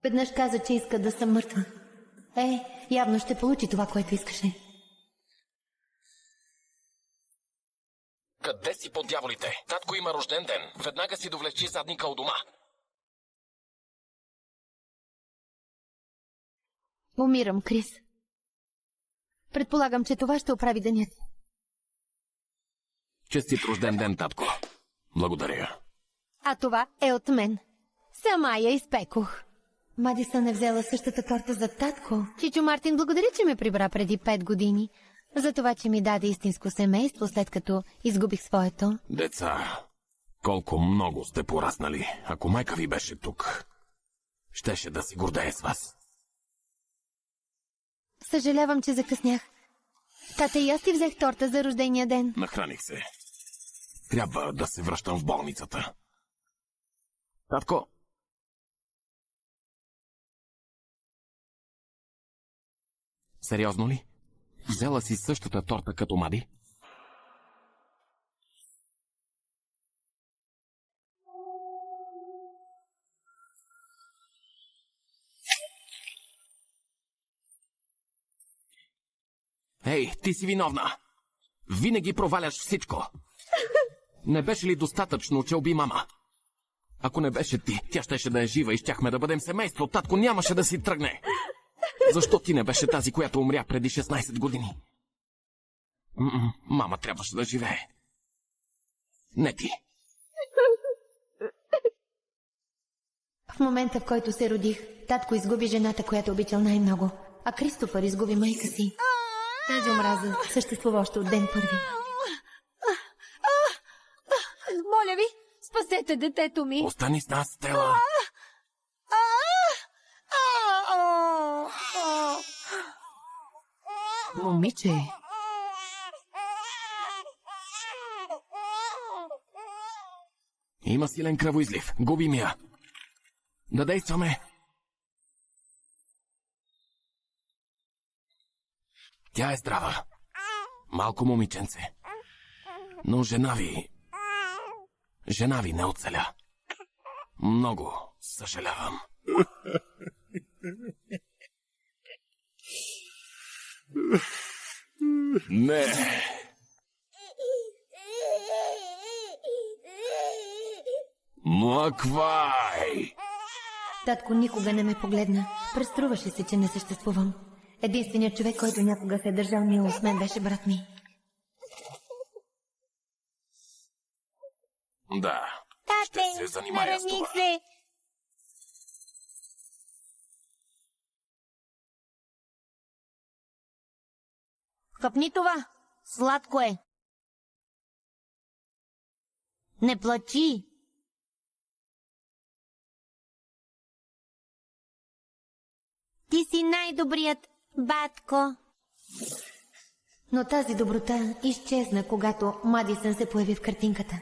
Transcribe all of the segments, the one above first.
Веднъж каза, че иска да съм мъртва. Явно ще получи това, което искаше. Къде си по дяволите? Татко има рожден ден. Веднага си довлечи задника у дома. Умирам, Крис. Предполагам, че това ще оправи деня. Честит рожден ден, татко. Благодаря. А това е от мен. Сама я изпекох. Мадисън е взела същата торта за татко. Чичо Мартин благодари, че ме прибра преди 5 години. За това, че ми даде истинско семейство, след като изгубих своето. Деца, колко много сте пораснали. Ако майка ви беше тук, щеше да си гордее с вас. Съжалявам, че закъснях. Тата, и аз ти взех торта за рождения ден. Нахраних се. Трябва да се връщам в болницата. Татко! Сериозно ли? Взела си същата торта като Мади? Ей, ти си виновна! Винаги проваляш всичко! Не беше ли достатъчно, че уби мама? Ако не беше ти, тя щеше да е жива и щяхме да бъдем семейство. Татко нямаше да си тръгне. Защо ти не беше тази, която умря преди 16 години? Мама трябваше да живее. Не ти. В момента, в който се родих, татко изгуби жената, която обичал най-много, а Кристофър изгуби майка си. Тази омраза съществува още от ден първи. Моля ви, спасете детето ми. Остани с нас, Стела. Момиче. Има силен кръвоизлив. Губим я. Да действаме. Тя е здрава. Малко момиченце. Но жена ви не оцеля. Много съжалявам. Не. Млъквай! Татко никога не ме погледна. Преструваше се, че не съществувам. Единственият човек, който някога се е държал мило с мен, беше брат ми. Да. Тате, ще се занимая с това. се. Хъпни това. Сладко е. Не плачи. Ти си най-добрият, батко. Но тази доброта изчезна, когато Мадисън се появи в картинката.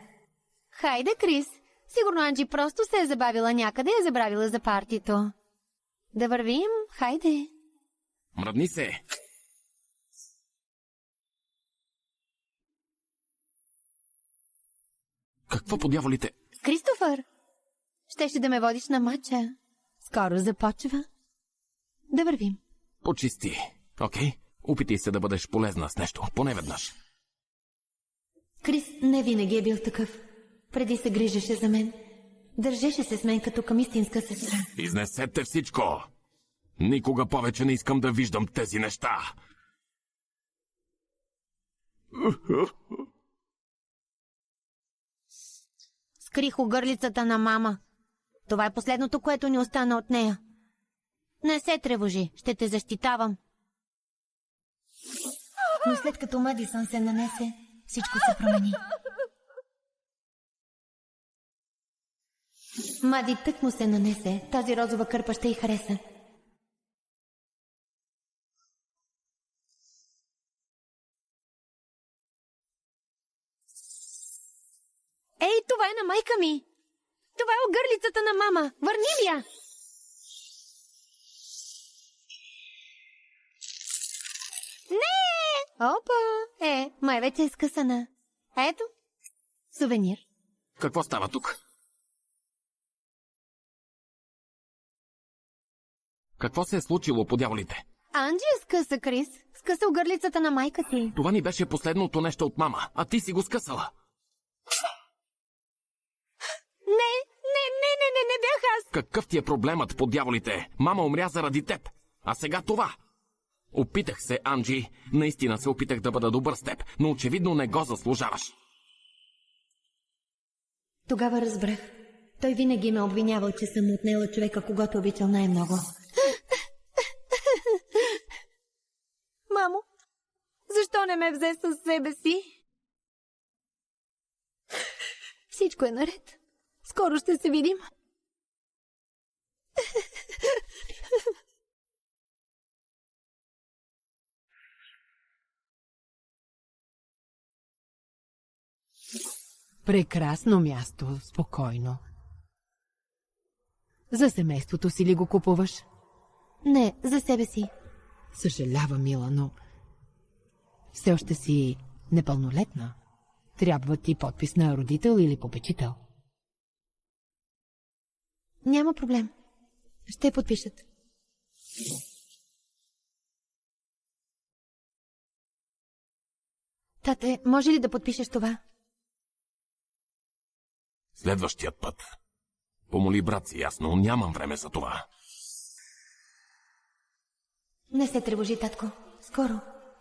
Хайде, Крис. Сигурно Анджи просто се е забавила някъде и е забравила за партито. Да вървим, хайде. Мръдни се. Какво по дяволите? Кристофър, щеше да ме водиш на матча. Скоро започва. Да вървим. Почисти, окей? Опитай се да бъдеш полезна с нещо, поне веднъж. Крис не винаги е бил такъв. Преди се грижеше за мен. Държеше се с мен като към истинска сестра. Изнесете всичко! Никога повече не искам да виждам тези неща! Скрих огърлицата на мама. Това е последното, което ни остана от нея. Не се тревожи, ще те защитавам. Но след като Мадисън се нанесе, всичко се промени. Мади тък му се нанесе. Тази розова кърпа ще й хареса. Ей, това е на майка ми! Това е огърлицата на мама! Върни ми я! Не! Опа! Май вече е скъсана. Ето, сувенир. Какво става тук? Какво се е случило по дяволите? Анджи скъса, Крис. Скъса гърлицата на майка ти. Това ни беше последното нещо от мама, а ти си го скъсала. Не бях аз. Какъв ти е проблемът по дяволите? Мама умря заради теб. А сега това. Опитах се, Анджи. Наистина се опитах да бъда добър с теб, но очевидно не го заслужаваш. Тогава разбрах. Той винаги ме обвинявал, че съм отнела човека, когато обичал най-много. Мамо, защо не ме взе със себе си? Всичко е наред. Скоро ще се видим. Прекрасно място, спокойно. За семейството си ли го купуваш? Не, за себе си. Съжалявам, мила, но все още си непълнолетна. Трябва ти подпис на родител или попечител. Няма проблем. Ще подпишат. Тате, може ли да подпишеш това? Следващият път. Помоли брат си, ясно. Нямам време за това. Не се тревожи, татко. Скоро.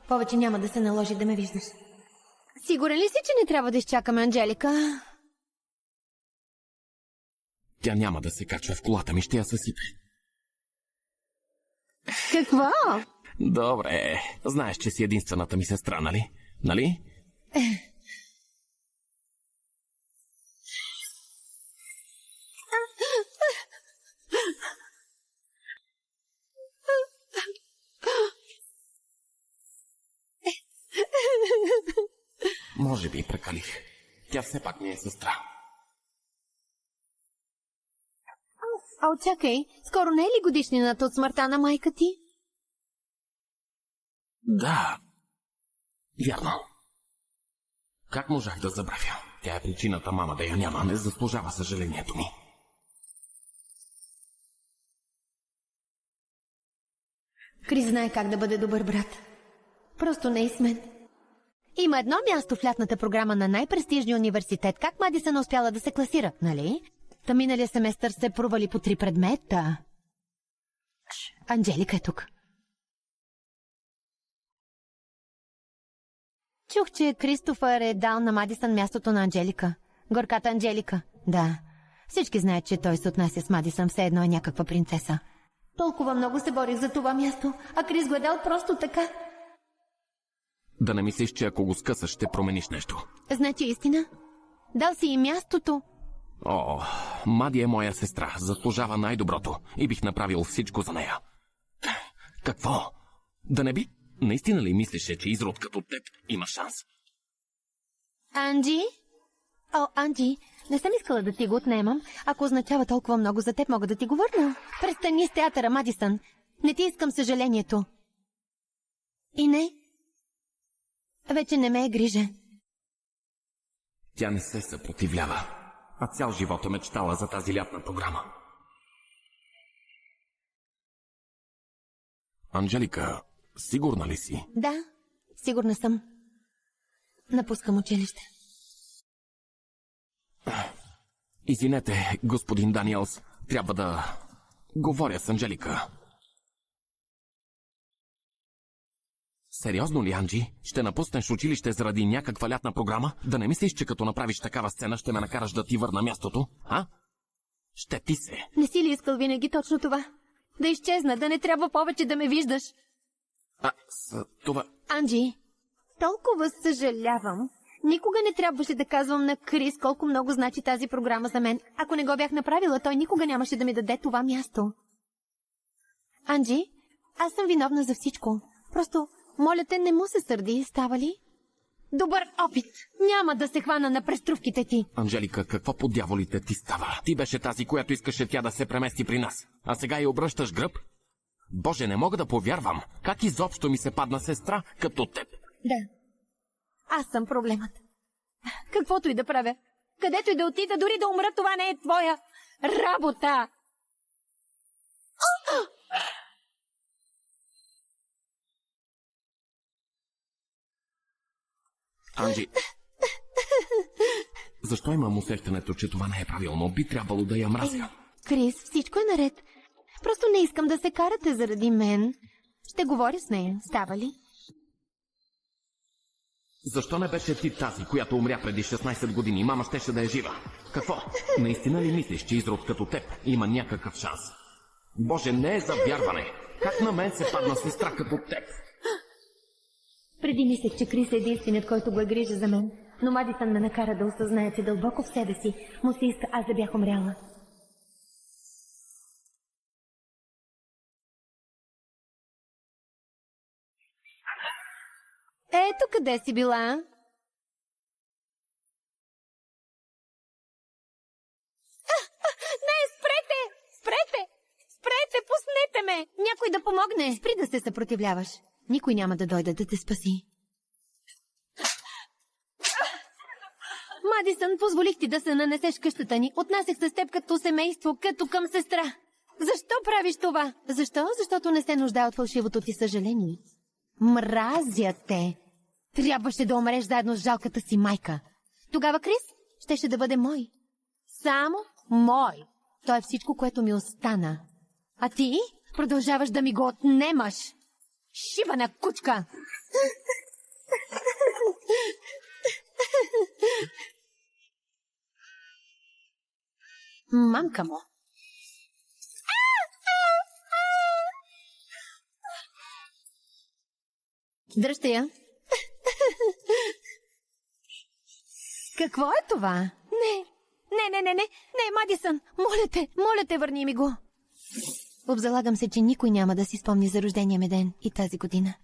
Повече няма да се наложи да ме виждаш. Сигурен ли си, че не трябва да изчакаме Анджелика? Тя няма да се качва в колата ми, ще я съсипе. Какво? Добре. Знаеш, че си единствената ми сестра, нали? Нали? Може би прекалих. Тя все пак ми е сестра. А очакай, скоро не е ли годишнината от смъртта на майка ти? Да. Вярно. Как можах да забравя? Тя е причината мама да я няма. Не заслужава съжалението ми. Крис знае как да бъде добър брат. Просто не и с мен. Има едно място в лятната програма на най-престижния университет. Как Мадисън успяла да се класира, нали? Та миналия семестър се провали по 3 предмета. Анджелика е тук. Чух, че Кристофър е дал на Мадисън мястото на Анджелика. Горката Анджелика. Да. Всички знаят, че той се отнася с Мадисън, все едно е някаква принцеса. Толкова много се борих за това място, а Крис го е дал просто така. Да не мислиш, че ако го скъсаш, ще промениш нещо. Значи истина? Дал си и мястото. О, Мади е моя сестра. Заслужава най-доброто. И бих направил всичко за нея. Какво? Да не би... Наистина ли мислеше, че изрод като теб има шанс? Анджи? О, Анджи, не съм искала да ти го отнемам. Ако означава толкова много за теб, мога да ти го върна. Престани с театъра, Мадисън. Не ти искам съжалението. И не. Вече не ме е грижа. Тя не се съпротивлява, а цял живот е мечтала за тази лятна програма. Анджелика, сигурна ли си? Да, сигурна съм. Напускам училище. Извинете, господин Даниелс, трябва да говоря с Анджелика. Сериозно ли, Анджи? Ще напуснеш училище заради някаква лятна програма? Да не мислиш, че като направиш такава сцена, ще ме накараш да ти върна мястото? А? Ще ти се. Не си ли искал винаги точно това? Да изчезна, да не трябва повече да ме виждаш. С това... Анджи, толкова съжалявам. Никога не трябваше да казвам на Крис колко много значи тази програма за мен. Ако не го бях направила, той никога нямаше да ми даде това място. Анджи, аз съм виновна за всичко. Просто, моля те, не му се сърди, става ли? Добър опит! Няма да се хвана на преструвките ти. Анджелика, какво по дяволите ти става? Ти беше тази, която искаше тя да се премести при нас. А сега я обръщаш гръб? Боже, не мога да повярвам. Как изобщо ми се падна сестра като теб? Да. Аз съм проблемът. Каквото и да правя, където и да отида, дори да умра, това не е твоя работа. Анджи, защо имам усещането, че това не е правилно? Би трябвало да я мразя. Крис, всичко е наред. Просто не искам да се карате заради мен. Ще говоря с нея. Става ли? Защо не беше ти тази, която умря преди 16 години? Мама щеше да е жива. Какво? Наистина ли мислиш, че изрод като теб има някакъв шанс? Боже, не е за вярване. Как на мен се падна сестра като теб? Преди мислех, че Крис е единственият, който го е грижа за мен. Но Мадисън ме накара да осъзная, че дълбоко в себе си му се иска аз да бях умряла. Ето къде си била. Не, спрете! Спрете! Спрете! Пуснете ме! Някой да помогне! Спри да се съпротивляваш. Никой няма да дойде да те спаси. Мадисън, позволих ти да се нанесеш къщата ни. Отнасях се с теб като семейство, като към сестра. Защо правиш това? Защо? Защото не се нуждае от фалшивото ти съжаление. Мразя те. Трябваше да умреш заедно с жалката си майка. Тогава Крис щеше да бъде мой. Само мой. Той е всичко, което ми остана. А ти продължаваш да ми го отнемаш. Шибана кучка! Мамка му. Дръжте я. Какво е това? Не, Мадисън, моля те, върни ми го. Обзалагам се, че никой няма да си спомни за рождения ми ден и тази година.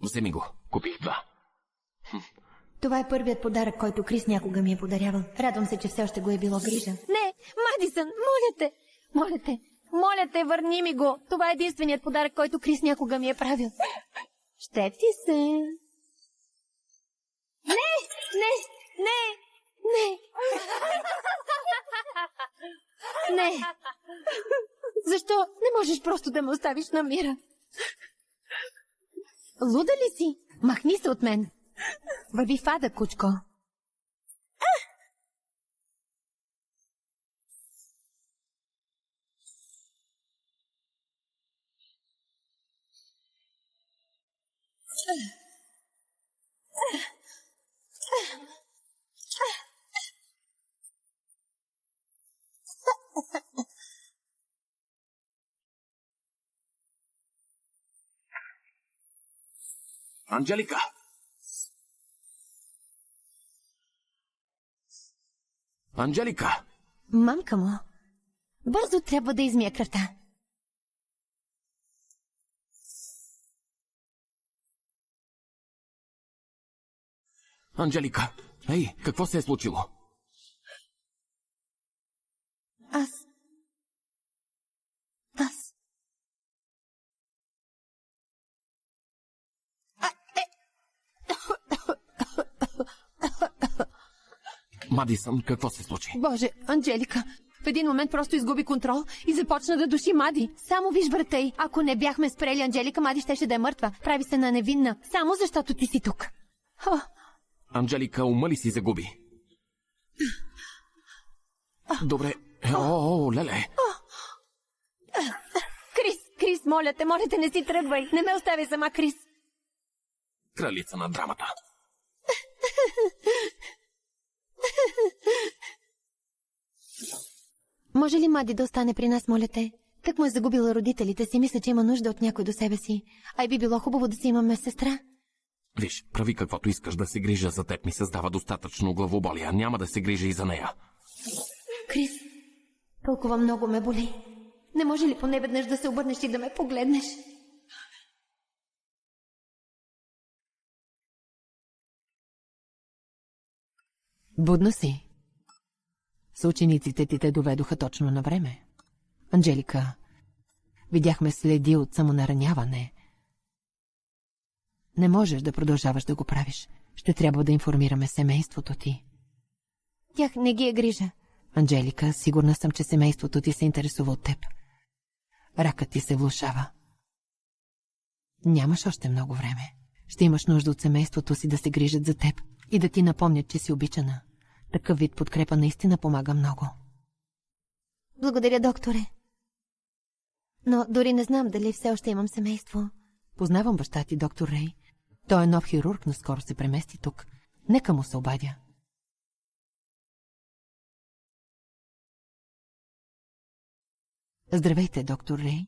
Вземи го, купих два. Това е първият подарък, който Крис някога ми е подарявал. Радвам се, че все още го е било грижа. Не, Мадисън, моля те, върни ми го. Това е единственият подарък, който Крис някога ми е правил. Ще ти се. Не. Защо не можеш просто да ме оставиш на мира? Луда ли си? Махни се от мен. Върви в ада, кучко. Анджелика! Анджелика! Мамка му. Бързо трябва да измия кръвта. Анджелика! Ей, какво се е случило? Аз. Мадисън, какво се случи? Боже, Анджелика, в един момент просто изгуби контрол и започна да души Мади. Само виж врата й. Ако не бяхме спрели Анджелика, Мади щеше да е мъртва. Прави се на невинна, само защото ти си тук. Анджелика, ума ли си загуби? Добре. Леле. Крис, моля те, не си тръгвай. Не ме оставяй сама, Крис. Кралица на драмата. Може ли Мади да остане при нас, моля те? Так му е загубила родителите си, мисля, че има нужда от някой до себе си. А и би било хубаво да си имаме сестра. Виж, прави каквото искаш, да се грижа за теб ми създава достатъчно главоболия. Няма да се грижа и за нея. Крис, толкова много ме боли. Не може ли поне веднъж да се обърнеш и да ме погледнеш? Будна си. Съучениците ти те доведоха точно на време. Анджелика, видяхме следи от самонараняване. Не можеш да продължаваш да го правиш. Ще трябва да информираме семейството ти. Тях не ги е грижа. Анджелика, сигурна съм, че семейството ти се интересува от теб. Ракът ти се влошава. Нямаш още много време. Ще имаш нужда от семейството си да се грижат за теб и да ти напомнят, че си обичана. Такъв вид подкрепа наистина помага много. Благодаря, докторе. Но дори не знам дали все още имам семейство. Познавам баща ти, доктор Рей. Той е нов хирург, наскоро се премести тук. Нека му се обадя. Здравейте, доктор Рей.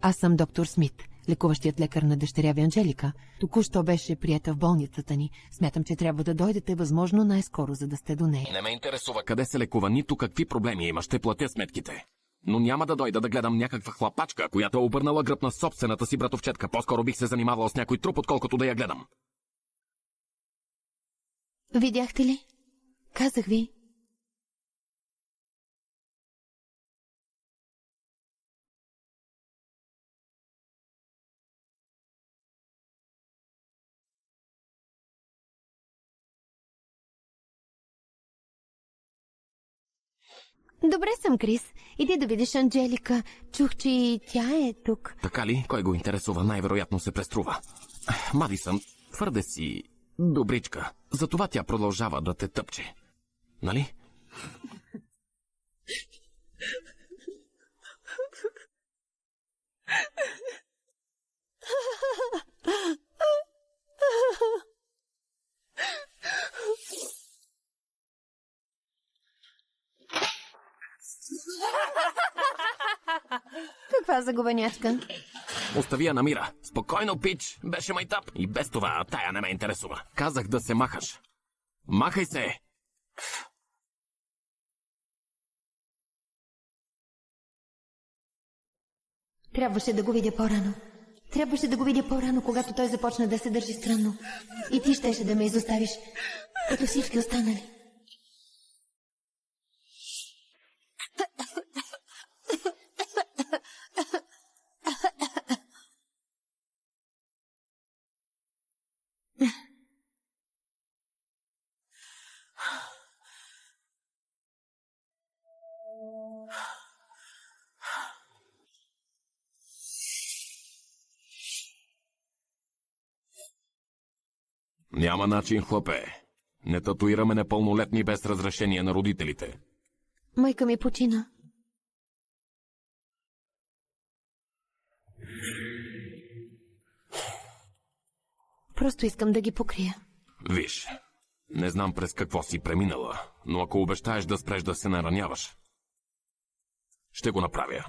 Аз съм доктор Смит, лекуващият лекар на дъщеря ви Анджелика. Току-що беше приета в болницата ни. Смятам, че трябва да дойдете възможно най-скоро, за да сте до нея. Не ме интересува къде се лекува, нито какви проблеми има, ще платя сметките. Но няма да дойда да гледам някаква хлапачка, която е обърнала гръб на собствената си братовчетка. По-скоро бих се занимавала с някой труп, отколкото да я гледам. Видяхте ли? Казах ви. Добре съм, Крис. Иди да видиш Анджелика. Чух, че и тя е тук. Така ли? Кой го интересува? Най-вероятно се преструва. Мадисън, твърде си добричка. Затова тя продължава да те тъпче. Нали? Каква загубенячка? Остави я на мира. Спокойно, пич. Беше майтап. И без това тая не ме интересува. Казах да се махаш. Махай се! Трябваше да го видя по-рано. Трябваше да го видя по-рано, когато той започна да се държи странно. И ти щеше да ме изоставиш, като всички останали. Няма начин, хлапе. Не татуираме непълнолетни без разрешение на родителите. Майка ми почина. Просто искам да ги покрия. Виж, не знам през какво си преминала, но ако обещаеш да спреш да се нараняваш, ще го направя.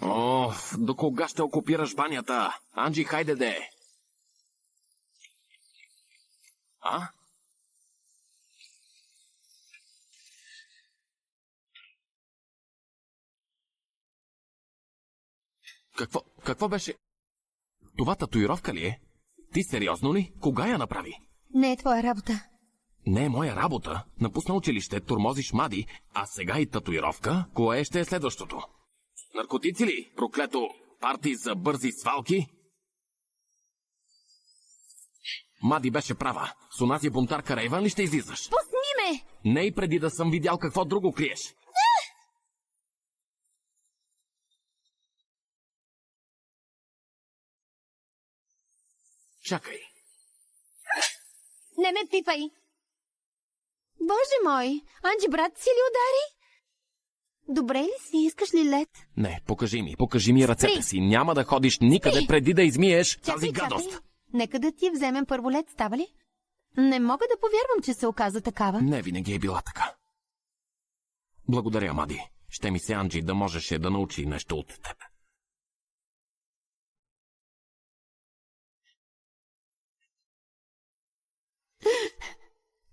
О, до кога ще окупираш банята? Анджи, хайде де! А? Какво беше? Това татуировка ли е? Ти сериозно ли? Кога я направи? Не е твоя работа. Не е моя работа. Напусна училище, тормозиш Мади, а сега и татуировка. Кое ще е следващото? Наркотици ли? Проклето парти за бързи свалки? Мади беше права. С онази бунтарка Рейвън ли ще излизаш? Пусни ме! Не и преди да съм видял какво друго криеш. Чакай. Не ме пипай! Боже мой! Анджи, брат си ли удари? Добре ли си? Искаш ли лед? Не, покажи ми ръцете си. Няма да ходиш никъде преди да измиеш тази гадост. Нека да ти вземем първо лед, става ли? Не мога да повярвам, че се оказа такава. Не винаги е била така. Благодаря, Мади. Ще ми се Анджи да можеше да научи нещо от теб.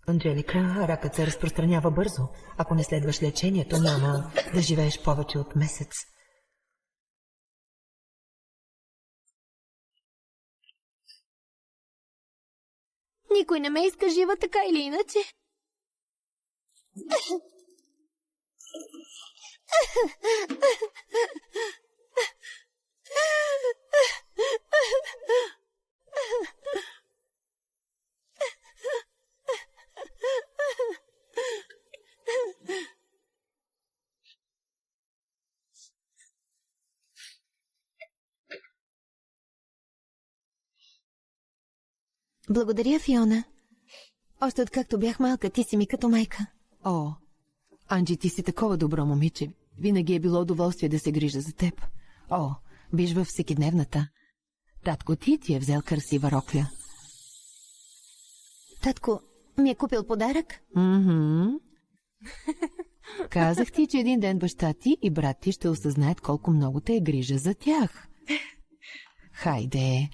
Анджелика, ракът се разпространява бързо. Ако не следваш лечението, няма да живееш повече от месец. Никой не ме иска жива, така или иначе. Благодаря, Фиона. Още откакто бях малка, ти си ми като майка. О, Анджи, ти си такова добро момиче. Винаги е било удоволствие да се грижа за теб. О, биш във всекидневната. Татко ти е взел красива рокля. Татко ми е купил подарък? Казах ти, че един ден баща ти и брат ти ще осъзнаят колко много те е грижа за тях. Хайде.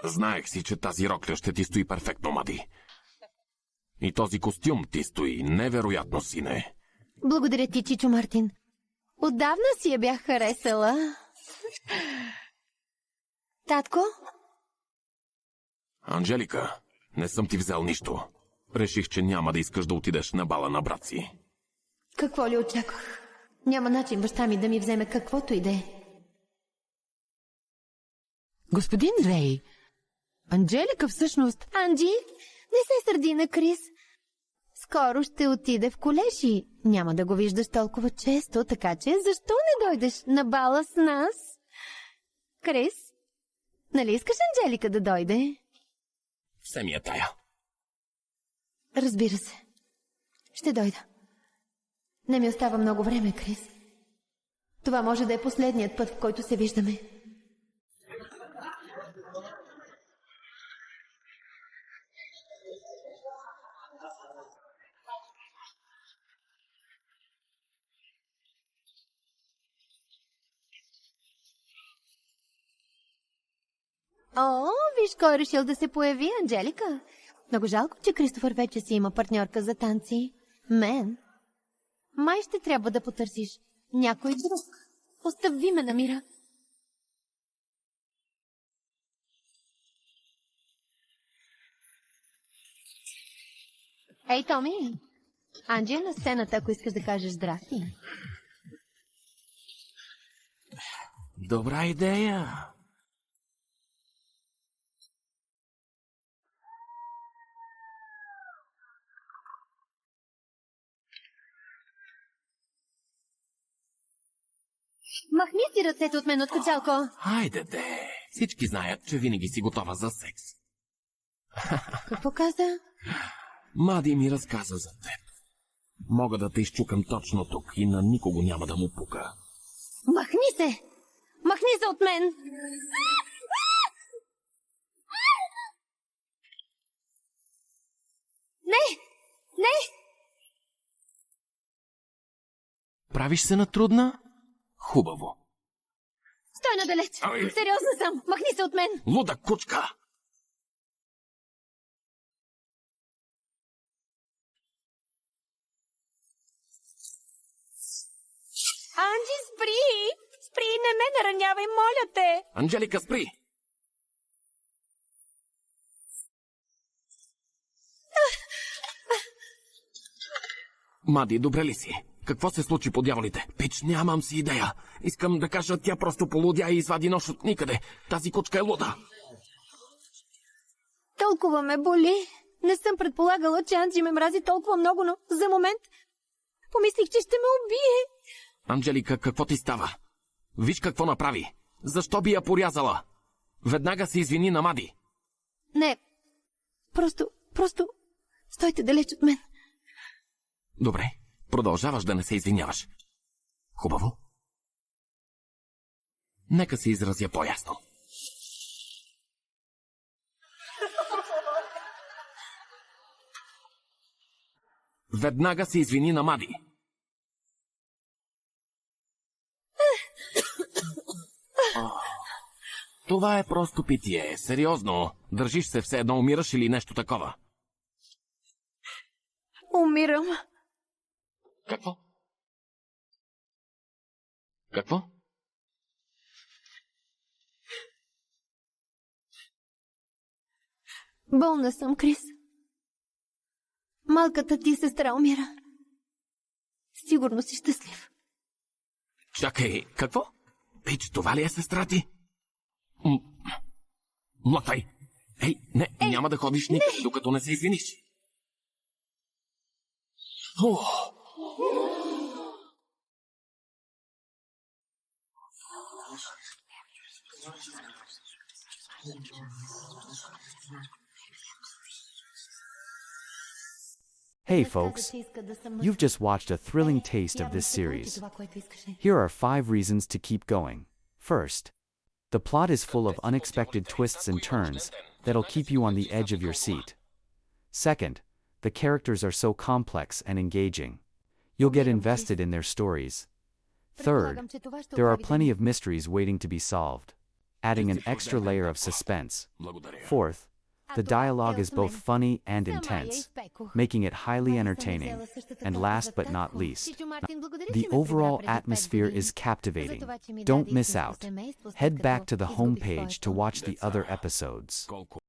Знаех си, че тази рокля ще ти стои перфектно, Мади. И този костюм ти стои невероятно, сине. Благодаря ти, Чичо Мартин. Отдавна си я бях харесала. Татко? Анджелика, не съм ти взел нищо. Реших, че няма да искаш да отидеш на бала на брат си. Какво ли очаквах? Няма начин баща ми да ми вземе каквото и да е. Господин Рей, Анджелика всъщност... Анджи, не се сърди на Крис. Скоро ще отиде в колеж и няма да го виждаш толкова често, така че защо не дойдеш на бала с нас? Крис, нали искаш Анджелика да дойде? Все ми е тая. Разбира се. Ще дойда. Не ми остава много време, Крис. Това може да е последният път, в който се виждаме. О, виж кой е решил да се появи, Анджелика. Много жалко, че Кристофър вече си има партньорка за танци. Мен. Май ще трябва да потърсиш някой друг. Остави ме на мира. Ей, Томи. Анджи е на сцената, ако искаш да кажеш здрасти. Добра идея. Махни си ръцете от мен, откачалко. Хайде де. Всички знаят, че винаги си готова за секс. Какво каза? Мади ми разказа за теб. Мога да те изчукам точно тук и на никого няма да му пука. Махни се! Махни се от мен! Не! Не! Правиш се на трудна? Хубаво. Стой надалеч! Сериозна съм! Махни се от мен! Луда кучка! Анджи, спри! Спри, не ме наранявай, моля те! Анджелика, спри! Мади, добре ли си? Какво се случи по дяволите? Пич, нямам си идея. Искам да кажа, тя просто полудя и извади нож от никъде. Тази кучка е луда. Толкова ме боли. Не съм предполагала, че Анджи ме мрази толкова много, но за момент помислих, че ще ме убие. Анджелика, какво ти става? Виж какво направи. Защо би я порязала? Веднага се извини на Мади. Не, просто стойте далеч от мен. Добре, продължаваш да не се извиняваш. Хубаво. Нека се изразя по-ясно. Веднага се извини на Мади. Това е просто питие. Сериозно. Държиш се все едно умираш или нещо такова. Умирам. Какво? Какво? Болна съм, Крис. Малката ти сестра умира. Сигурно си щастлив. Чакай, какво? Пич, това ли е сестра ти? Млъквай! Ей, не, няма да ходиш никъде, докато не се извиниш. Hey folks, you've just watched a thrilling taste of this series. Here are 5 reasons to keep going. First, the plot is full of unexpected twists and turns that'll keep you on the edge of your seat. Second, the characters are so complex and engaging. You'll get invested in their stories. Third, there are plenty of mysteries waiting to be solved, adding an extra layer of suspense. Fourth, the dialogue is both funny and intense, making it highly entertaining. And last but not least, the overall atmosphere is captivating. Don't miss out. Head back to the homepage to watch the other episodes.